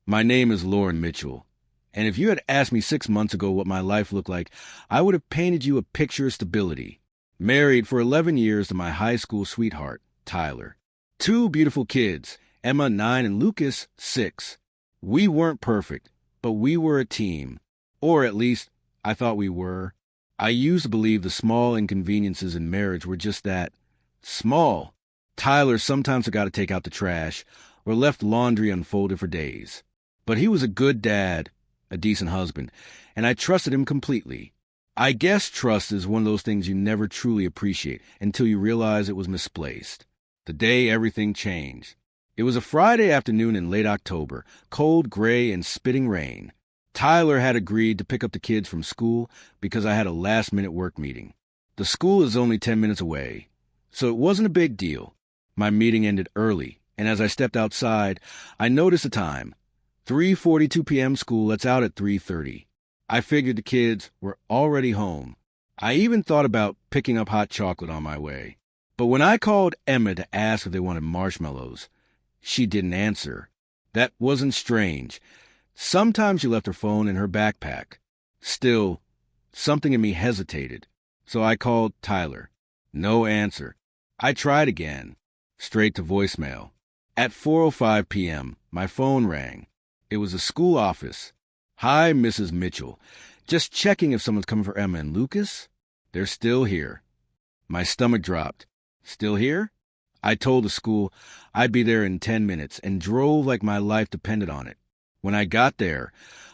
My name is Lauren Mitchell, and if you had asked me 6 months ago what my life looked like, I would have painted you a picture of stability. Married for 11 years to my high school sweetheart, Tyler. Two beautiful kids, Emma, 9, and Lucas, 6. We weren't perfect, but we were a team. Or at least, I thought we were. I used to believe the small inconveniences in marriage were just that. Small. Tyler sometimes forgot to take out the trash, or left laundry unfolded for days. But he was a good dad, a decent husband, and I trusted him completely. I guess trust is one of those things you never truly appreciate until you realize it was misplaced. The day everything changed. It was a Friday afternoon in late October, cold, gray, and spitting rain. Tyler had agreed to pick up the kids from school because I had a last-minute work meeting. The school is only 10 minutes away, so it wasn't a big deal. My meeting ended early, and as I stepped outside, I noticed the time. 3:42 p.m. school lets out at 3:30. I figured the kids were already home. I even thought about picking up hot chocolate on my way. But when I called Emma to ask if they wanted marshmallows, she didn't answer. That wasn't strange. Sometimes she left her phone in her backpack. Still, something in me hesitated, so I called Tyler. No answer. I tried again. Straight to voicemail. At 4:05 p.m., my phone rang. It was the school office. Hi, Mrs. Mitchell. Just checking if someone's coming for Emma and Lucas. They're still here. My stomach dropped. Still here? I told the school I'd be there in 10 minutes and drove like my life depended on it. When I got there,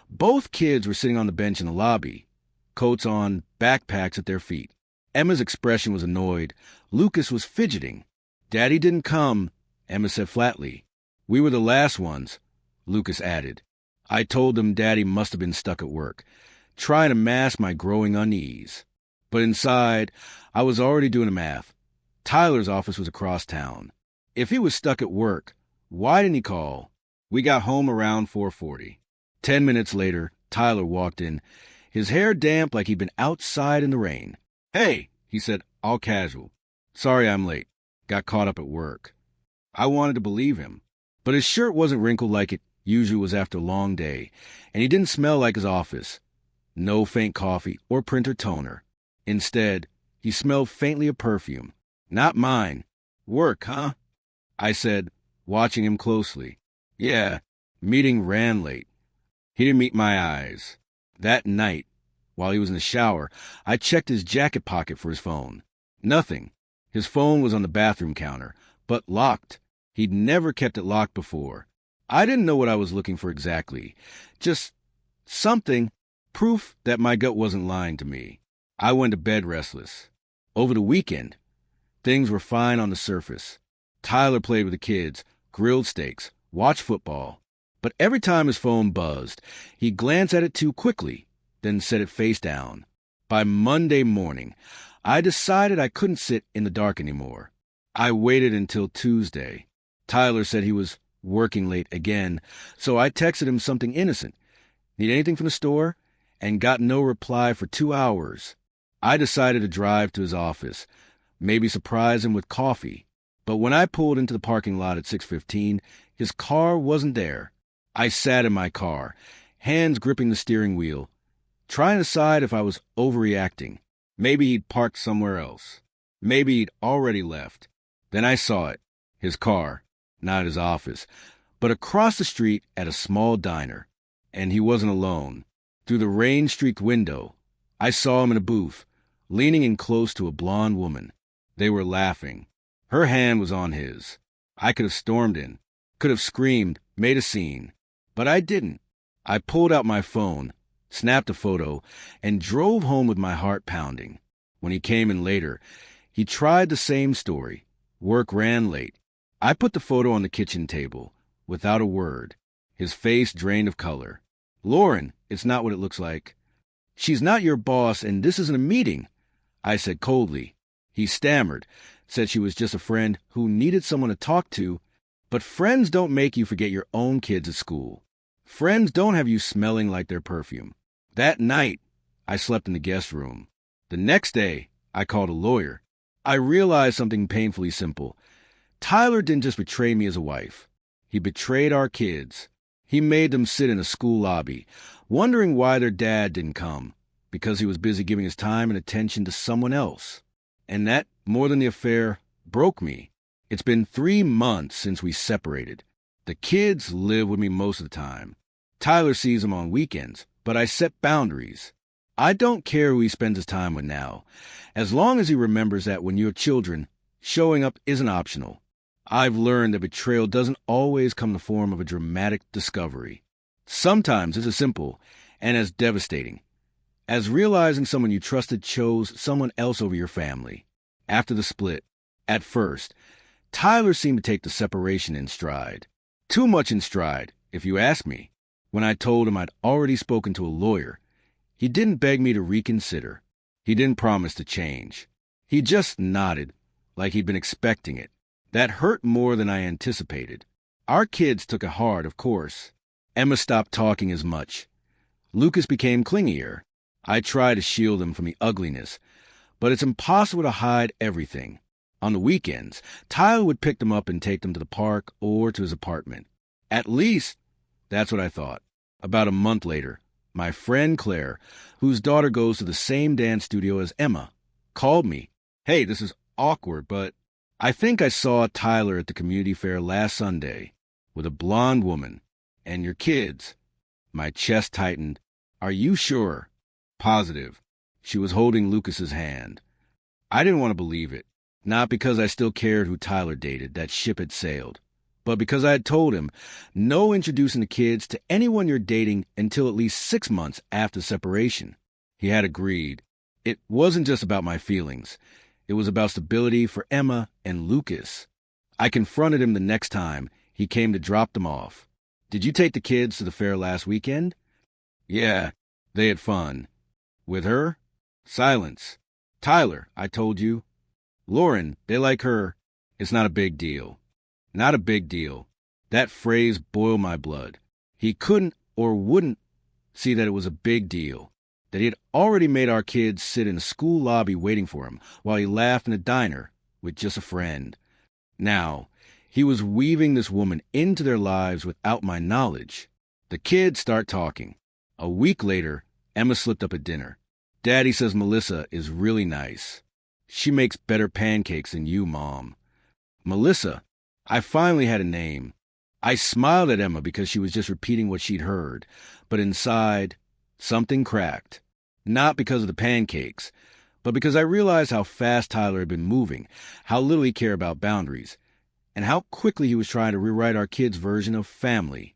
both kids were sitting on the bench in the lobby, coats on, backpacks at their feet. Emma's expression was annoyed. Lucas was fidgeting. Daddy didn't come, Emma said flatly. We were the last ones, Lucas added. I told them Daddy must have been stuck at work, trying to mask my growing unease. But inside, I was already doing the math. Tyler's office was across town. If he was stuck at work, why didn't he call? We got home around 4:40. 10 minutes later, Tyler walked in, his hair damp like he'd been outside in the rain. Hey, he said, all casual. Sorry I'm late. Got caught up at work. I wanted to believe him, but his shirt wasn't wrinkled like it usually was after a long day, and he didn't smell like his office. No faint coffee or printer toner. Instead, he smelled faintly of perfume. Not mine. Work, huh? I said, watching him closely. Yeah, meeting ran late. He didn't meet my eyes. That night, while he was in the shower, I checked his jacket pocket for his phone. Nothing. His phone was on the bathroom counter, but locked. He'd never kept it locked before. I didn't know what I was looking for exactly. Just something, proof that my gut wasn't lying to me. I went to bed restless. Over the weekend, things were fine on the surface. Tyler played with the kids, grilled steaks, watched football. But every time his phone buzzed, he'd glance at it too quickly, then set it face down. By Monday morning, I decided I couldn't sit in the dark anymore. I waited until Tuesday. Tyler said he was working late again, so I texted him something innocent. Need anything from the store? And got no reply for 2 hours. I decided to drive to his office, maybe surprise him with coffee. But when I pulled into the parking lot at 6:15, his car wasn't there. I sat in my car, hands gripping the steering wheel, trying to decide if I was overreacting. Maybe he'd parked somewhere else. Maybe he'd already left. Then I saw it, his car, not at his office, but across the street at a small diner. And he wasn't alone. Through the rain-streaked window, I saw him in a booth, leaning in close to a blonde woman. They were laughing. Her hand was on his. I could have stormed in, could have screamed, made a scene. But I didn't. I pulled out my phone, snapped a photo, and drove home with my heart pounding. When he came in later, he tried the same story. Work ran late. I put the photo on the kitchen table, without a word, his face drained of color. Lauren, it's not what it looks like. She's not your boss, and this isn't a meeting, I said coldly. He stammered, said she was just a friend who needed someone to talk to, but friends don't make you forget your own kids at school. Friends don't have you smelling like their perfume. That night, I slept in the guest room. The next day, I called a lawyer. I realized something painfully simple. Tyler didn't just betray me as a wife. He betrayed our kids. He made them sit in a school lobby, wondering why their dad didn't come, because he was busy giving his time and attention to someone else. And that, more than the affair, broke me. It's been 3 months since we separated. The kids live with me most of the time. Tyler sees them on weekends, but I set boundaries. I don't care who he spends his time with now, as long as he remembers that when you have children, showing up isn't optional. I've learned that betrayal doesn't always come in the form of a dramatic discovery. Sometimes it's as simple and as devastating as realizing someone you trusted chose someone else over your family. After the split, at first, Tyler seemed to take the separation in stride. Too much in stride, if you ask me. When I told him I'd already spoken to a lawyer, he didn't beg me to reconsider. He didn't promise to change. He just nodded, like he'd been expecting it. That hurt more than I anticipated. Our kids took it hard, of course. Emma stopped talking as much. Lucas became clingier. I tried to shield him from the ugliness, but it's impossible to hide everything. On the weekends, Tyler would pick them up and take them to the park or to his apartment. At least, that's what I thought. About a month later, my friend Claire, whose daughter goes to the same dance studio as Emma, called me. Hey, this is awkward, but I think I saw Tyler at the community fair last Sunday with a blonde woman and your kids. My chest tightened. Are you sure? Positive. She was holding Lucas's hand. I didn't want to believe it, not because I still cared who Tyler dated, that ship had sailed, but because I had told him, no introducing the kids to anyone you're dating until at least 6 months after separation. He had agreed. It wasn't just about my feelings. It was about stability for Emma and Lucas. I confronted him the next time he came to drop them off. Did you take the kids to the fair last weekend? Yeah, they had fun. With her? Silence. Tyler, I told you. Lauren, they like her. It's not a big deal. Not a big deal. That phrase boiled my blood. He couldn't or wouldn't see that it was a big deal, that he had already made our kids sit in a school lobby waiting for him while he laughed in a diner with just a friend. Now, he was weaving this woman into their lives without my knowledge. The kids start talking. A week later, Emma slipped up at dinner. Daddy says Melissa is really nice. She makes better pancakes than you, Mom. Melissa. I finally had a name. I smiled at Emma because she was just repeating what she'd heard, but inside, something cracked. Not because of the pancakes, but because I realized how fast Tyler had been moving, how little he cared about boundaries, and how quickly he was trying to rewrite our kids' version of family.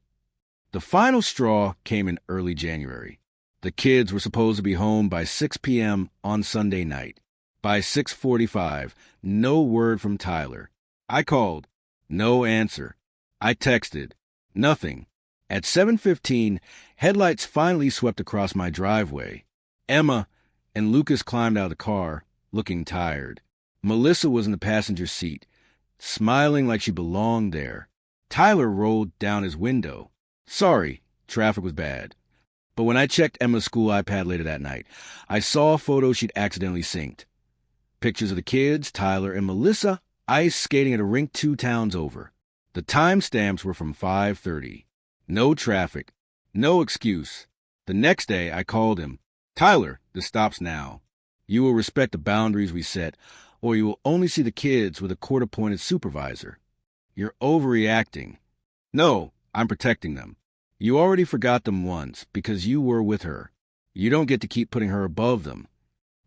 The final straw came in early January. The kids were supposed to be home by 6 p.m. on Sunday night. By 6:45, no word from Tyler. I called. No answer. I texted. Nothing. At 7:15, headlights finally swept across my driveway. Emma and Lucas climbed out of the car, looking tired. Melissa was in the passenger seat, smiling like she belonged there. Tyler rolled down his window. Sorry, traffic was bad. But when I checked Emma's school iPad later that night, I saw a photo she'd accidentally synced. Pictures of the kids, Tyler, and Melissa ice skating at a rink 2 towns over. The timestamps were from 5:30. No traffic. No excuse. The next day, I called him. Tyler, this stops now. You will respect the boundaries we set, or you will only see the kids with a court-appointed supervisor. You're overreacting. No, I'm protecting them. You already forgot them once because you were with her. You don't get to keep putting her above them.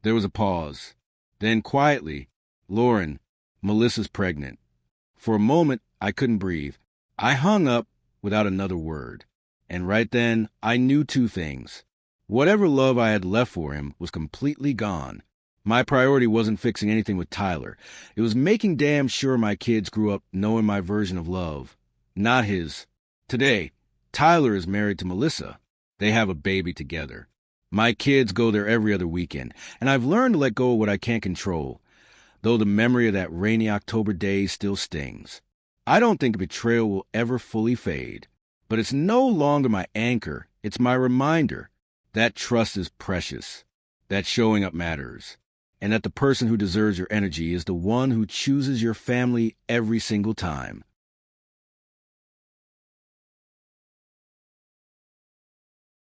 There was a pause. Then quietly, Lauren, Melissa's pregnant. For a moment, I couldn't breathe. I hung up without another word. And right then, I knew 2 things. Whatever love I had left for him was completely gone. My priority wasn't fixing anything with Tyler. It was making damn sure my kids grew up knowing my version of love, not his. Today, Tyler is married to Melissa. They have a baby together. My kids go there every other weekend, and I've learned to let go of what I can't control, though the memory of that rainy October day still stings. I don't think betrayal will ever fully fade, but it's no longer my anchor. It's my reminder that trust is precious, that showing up matters, and that the person who deserves your energy is the one who chooses your family every single time.